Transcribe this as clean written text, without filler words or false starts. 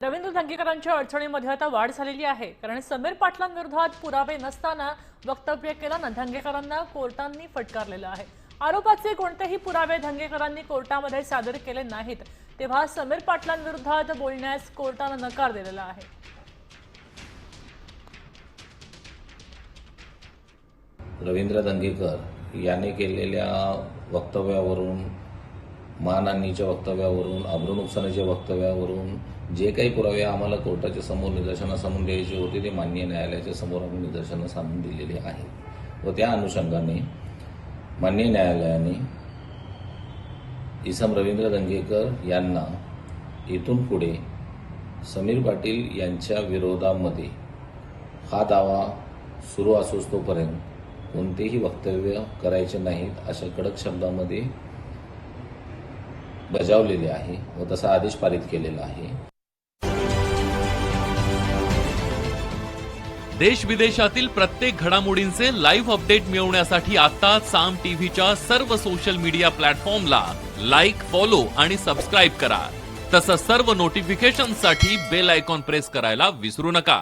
रवींद्र धंगेकरांच्या अडचणीमध्ये आता वाढ झालेली आहे, कारण समीर पाटलांविरोधात पुरावे नसताना वक्तव्य केल्याने धंगेकरांना कोर्टाने फटकारलेलं आहे। आरोपाचे कोणतेही पुरावे धंगेकरांनी कोर्टामध्ये सादर केले नाहीत, तेव्हा समीर पाटलांविरोधात बोलण्यास कोर्टाने नकार दिलेला आहे। रवींद्र धंगेकर यांनी केलेल्या वक्तव्यावरून, मानहानीच्या वक्तव्यावरून, अब्रू नुकसानीच्या वक्तव्यावरून जे काही पुरावे आम्हाला कोर्टाच्या समोर निदर्शनास आणून द्यायचे होते ते माननीय न्यायालयाच्या समोर आम्ही निदर्शनास आणून दिलेले आहेत व त्या अनुषंगाने माननीय न्यायालयाने इसम रवींद्र धंगेकर यांना इथून पुढे समीर पाटील यांच्या विरोधामध्ये हा दावा सुरू असोस तोपर्यंत कोणतेही वक्तव्य करायचे नाहीत अशा कडक शब्दामध्ये बजावलेले आहे व तसा आदेश पारित केलेला आहे। देश विदेशातील प्रत्येक घडामोडींचे लाईव्ह अपडेट मिळवण्यासाठी आता साम टीव्हीच्या सर्व सोशल मीडिया प्लॅटफॉर्मला लाईक, फॉलो आणि सबस्क्राईब करा। तसंच सर्व नोटिफिकेशनसाठी बेल आयकॉन प्रेस करायला विसरू नका।